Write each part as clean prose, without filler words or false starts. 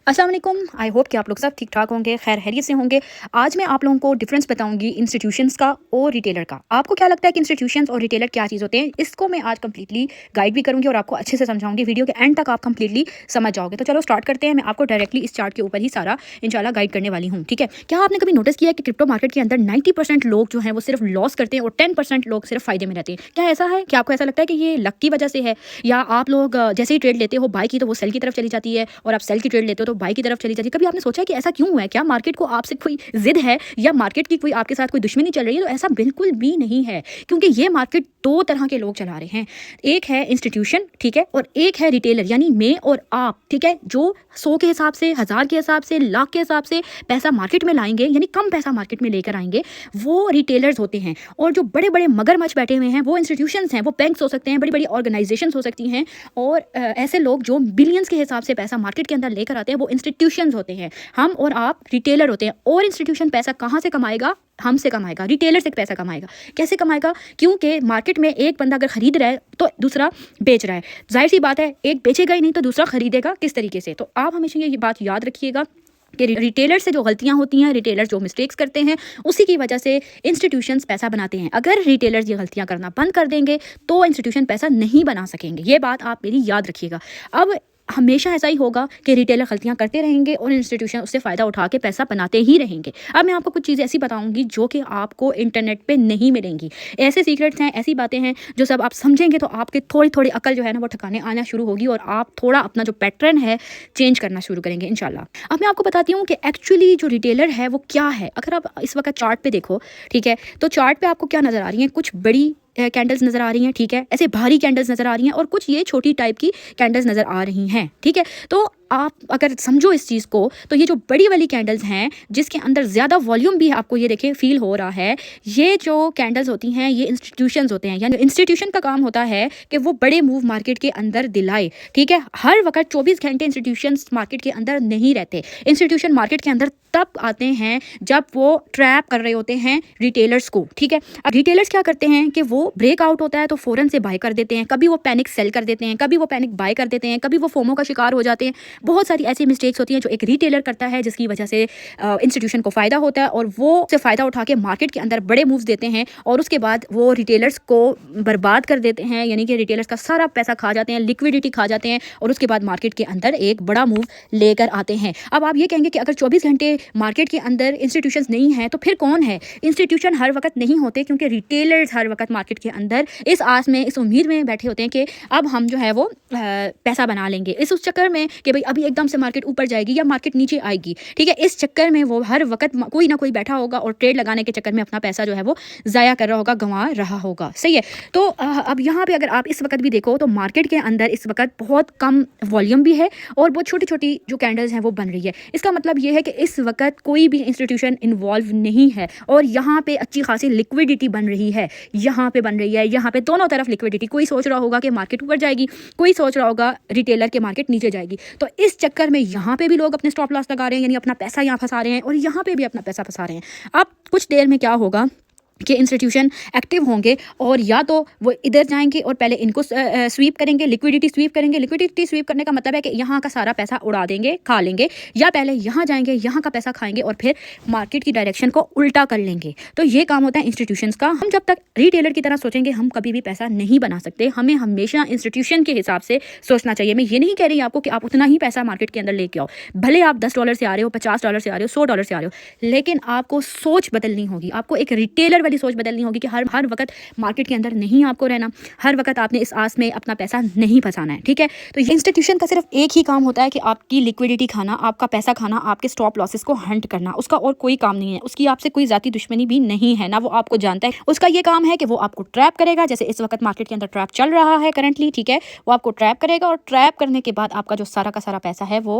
अस्सलाम वालेकुम। I hope कि आप लोग सब ठीक ठाक होंगे, खैर खैरियत से होंगे। आज मैं आप लोगों को डिफरेंस बताऊंगी इंस्टीट्यूशंस का और रिटेलर का। आपको क्या लगता है कि इंस्टीट्यूशंस और रिटेलर क्या चीज़ होते हैं, इसको मैं आज कंप्लीटली गाइड भी करूंगी और आपको अच्छे से समझाऊंगी। वीडियो के एंड तक आप कंप्लीटली समझ जाओगे। तो चलो स्टार्ट करते हैं। मैं आपको डायरेक्टली इस चार्ट के ऊपर ही सारा इंशाल्लाह गाइड करने वाली हूँ, ठीक है। क्या आपने कभी नोटिस किया है कि क्रिप्टो मार्केट के अंदर 90% लोग जो हैं वो सिर्फ लॉस करते हैं और 10% लोग सिर्फ फायदे में रहते हैं? क्या ऐसा है? क्या आपको ऐसा लगता है कि ये लक की वजह से है, या आप लोग जैसे ही ट्रेड लेते हो बाई की तो वो सेल की तरफ चली जाती है, और आप सेल की ट्रेड लेते हो तो बाई की तरफ चली जाती है? कभी आपने सोचा है कि ऐसा क्यों हुआ है? क्या मार्केट को आपसे कोई जिद है, या मार्केट की कोई आपके साथ कोई दुश्मनी चल रही है? तो ऐसा बिल्कुल भी नहीं है, क्योंकि ये मार्केट दो तरह के लोग चला रहे हैं। एक है इंस्टीट्यूशन, ठीक है, और एक है रिटेलर, यानी मैं और आप, ठीक है, जो 100 के हिसाब से, 1000 के हिसाब से, लाख के हिसाब से पैसा मार्केट में लाएंगे, यानी कम पैसा मार्केट में लेकर आएंगे, वो रिटेलर्स होते हैं। और जो बड़े बड़े मगरमच्छ बैठे हुए हैं वो इंस्टीट्यूशंस हैं, वो बैंक्स हो सकते हैं, बड़ी बड़ी ऑर्गेनाइजेशंस हो सकती हैं, और ऐसे लोग जो बिलियंस के हिसाब से पैसा मार्केट के अंदर लेकर आते हैं वो इंस्टीट्यूशंस होते हैं। हम और आप रिटेलर होते हैं। और इंस्टीट्यूशन पैसा कहाँ से कमाएगा? हमसे कमाएगा। रिटेलर से पैसा कमाएगा। कैसे कमाएगा? क्योंकि मार्केट में एक बंदा अगर खरीद रहा है तो दूसरा बेच रहा है। जाहिर सी बात है, एक बेचेगा ही नहीं तो दूसरा खरीदेगा किस तरीके से? तो आप हमेशा ये बात याद रखिएगा कि रिटेलर से जो गलतियां होती हैं, रिटेलर जो मिस्टेक्स करते हैं, उसी की वजह से इंस्टीट्यूशंस पैसा बनाते हैं। अगर रिटेलर्स ये गलतियां करना बंद कर देंगे तो इंस्टीट्यूशन पैसा नहीं बना सकेंगे। ये बात आप मेरी याद रखिएगा। अब हमेशा ऐसा ही होगा कि रिटेलर गलतियां करते रहेंगे और इंस्टीट्यूशन उससे फ़ायदा उठा के पैसा बनाते ही रहेंगे। अब मैं आपको कुछ चीज़ें ऐसी बताऊंगी जो कि आपको इंटरनेट पे नहीं मिलेंगी। ऐसे सीक्रेट्स हैं, ऐसी बातें हैं जो सब आप समझेंगे तो आपके थोड़ी थोड़ी अकल जो है ना वो ठिकाने आना शुरू होगी, और आप थोड़ा अपना जो पैटर्न है चेंज करना शुरू करेंगे इंशाल्लाह। अब मैं आपको बताती हूँ कि एक्चुअली जो रिटेलर है वो क्या है। अगर आप इस वक्त चार्ट पे देखो, ठीक है, तो चार्ट पे आपको क्या नज़र आ रही है? कुछ बड़ी कैंडल्स नज़र आ रही हैं, ठीक है, ऐसे भारी कैंडल्स नज़र आ रही हैं, और कुछ ये छोटी टाइप की कैंडल्स नज़र आ रही हैं, ठीक है। तो आप अगर समझो इस चीज़ को, तो ये जो बड़ी वाली कैंडल्स हैं जिसके अंदर ज़्यादा वॉल्यूम भी आपको ये देखें फील हो रहा है, ये जो कैंडल्स होती हैं ये इंस्टीट्यूशंस होते हैं। यानी इंस्टीट्यूशन का काम होता है कि वो बड़े मूव मार्केट के अंदर दिलाए, ठीक है। हर वक्त 24 घंटे इंस्टीट्यूशंस मार्केट के अंदर नहीं रहते। इंस्टीट्यूशन मार्केट के अंदर तब आते हैं जब वो ट्रैप कर रहे होते हैं रिटेलर्स को, ठीक है। अब रिटेलर्स क्या करते हैं कि वो ब्रेकआउट होता है तो फ़ौरन से बाय कर देते हैं। कभी वो पैनिक सेल कर देते हैं, कभी वो पैनिक बाय कर देते हैं, कभी वो फोमो का शिकार हो जाते हैं। बहुत सारी ऐसी मिस्टेक्स होती हैं जो एक रिटेलर करता है, जिसकी वजह से इंस्टीट्यूशन को फ़ायदा होता है, और वो से फ़ायदा उठा के मार्केट के अंदर बड़े मूव्स देते हैं, और उसके बाद वो रिटेलर्स को बर्बाद कर देते हैं। यानी कि रिटेलर्स का सारा पैसा खा जाते हैं, लिक्विडिटी खा जाते हैं, और उसके बाद मार्केट के अंदर एक बड़ा मूव लेकर आते हैं। अब आप ये कहेंगे कि अगर 24 घंटे मार्केट के अंदर इंस्टीट्यूशंस नहीं है तो फिर कौन है? इंस्टीट्यूशन हर वक्त नहीं होते, क्योंकि रिटेलर्स हर वक्त मार्केट के अंदर इस आस में, इस उम्मीद में बैठे होते हैं कि अब हम जो है वो पैसा बना लेंगे। इस उस चक्कर में कि भाई अभी एकदम से मार्केट ऊपर जाएगी या मार्केट नीचे आएगी, ठीक है, इस चक्कर में वो हर वक्त कोई ना कोई बैठा होगा और ट्रेड लगाने के चक्कर में अपना पैसा जो है वो ज़ाया कर रहा होगा, गंवा रहा होगा, सही है। तो अब यहाँ पे अगर आप इस वक्त भी देखो तो मार्केट के अंदर इस वक्त बहुत कम वॉल्यूम भी है, और बहुत छोटी छोटी जो कैंडल्स हैं वो बन रही है। इसका मतलब ये है कि इस वक्त कोई भी इंस्टीट्यूशन इन्वॉल्व नहीं है, और यहाँ पे अच्छी खासी लिक्विडिटी बन रही है, यहाँ पे बन रही है, यहाँ पे दोनों तरफ लिक्विडिटी। कोई सोच रहा होगा कि मार्केट ऊपर जाएगी, कोई सोच रहा होगा रिटेलर के मार्केट नीचे जाएगी। तो इस चक्कर में यहाँ पे भी लोग अपने स्टॉप लॉस लगा रहे हैं, यानी अपना पैसा यहाँ फंसा रहे हैं, और यहाँ पे भी अपना पैसा फंसा रहे हैं। अब कुछ देर में क्या होगा कि इंस्टीट्यूशन एक्टिव होंगे, और या तो वो इधर जाएंगे और पहले इनको स्वीप करेंगे, लिक्विडिटी स्वीप करेंगे। लिक्विडिटी स्वीप करने का मतलब है कि यहाँ का सारा पैसा उड़ा देंगे, खा लेंगे, या पहले यहाँ जाएंगे, यहाँ का पैसा खाएंगे, और फिर मार्केट की डायरेक्शन को उल्टा कर लेंगे। तो ये काम होता है इंस्टीट्यूशंस का। हम जब तक रिटेलर की तरह सोचेंगे हम कभी भी पैसा नहीं बना सकते। हमें हमेशा इंस्टीट्यूशन के हिसाब से सोचना चाहिए। मैं ये नहीं कह रही आपको कि आप उतना ही पैसा मार्केट के अंदर लेके आओ, भले आप $10 से आ रहे हो, $50 से आ रहे हो, $100 से आ रहे हो, लेकिन आपको सोच बदलनी होगी। आपको एक रिटेलर वाली सोच बदलनी होगी कि हर वक्त मार्केट के अंदर नहीं आपको रहना, हर वक्त आपने इस आस में अपना पैसा नहीं फंसाना है, ठीक है। तो ये इंस्टीट्यूशन का सिर्फ एक ही काम होता है कि आपकी लिक्विडिटी खाना, आपका पैसा खाना, आपके स्टॉप लॉसेस को हंट करना। उसका और कोई काम नहीं है। उसकी आपसे कोई जाती दुश्मनी भी नहीं है, ना वो आपको जानता है। उसका ये काम है कि वो आपको ट्रैप करेगा, जैसे इस वक्त मार्केट के अंदर ट्रैप चल रहा है करंटली, ठीक है। वो आपको ट्रैप करेगा, और ट्रैप करने के बाद आपका जो सारा का सारा पैसा है वो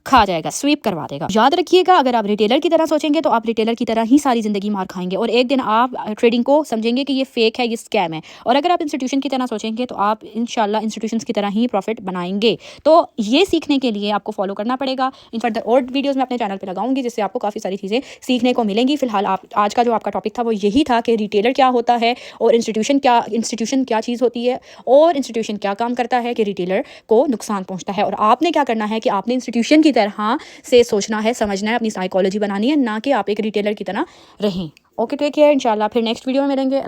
खा जाएगा, स्वीप करवा देगा। याद रखिएगा, अगर आप रिटेलर की तरह सोचेंगे तो आप रिटेलर की तरह ही सारी जिंदगी मार खाएंगे, और एक दिन आप आप ट्रेडिंग को समझेंगे कि ये फेक है, ये स्कैम है। और अगर आप इंस्टीट्यूशन की तरह सोचेंगे तो आप इंशाल्लाह इंस्टीट्यूशंस की तरह ही प्रॉफिट बनाएंगे। तो ये सीखने के लिए आपको फॉलो करना पड़ेगा। इन फर्दर और वीडियोज़ मैं अपने चैनल पर लगाऊंगी जिससे आपको काफ़ी सारी चीज़ें सीखने को मिलेंगी। फिलहाल आप आज का जो आपका टॉपिक था वो यही था कि रिटेलर क्या होता है और इंस्टीट्यूशन क्या चीज़ होती है और इंस्टीट्यूशन क्या काम करता है कि रिटेलर को नुकसान पहुंचता है। और आपने क्या करना है कि आपने इंस्टीट्यूशन की तरह से सोचना है, समझना है, अपनी साइकोलॉजी बनानी है, ना कि आप एक रिटेलर की तरह रहें। ओके, टेक केयर, इंशाल्लाह फिर नेक्स्ट वीडियो में मिलेंगे।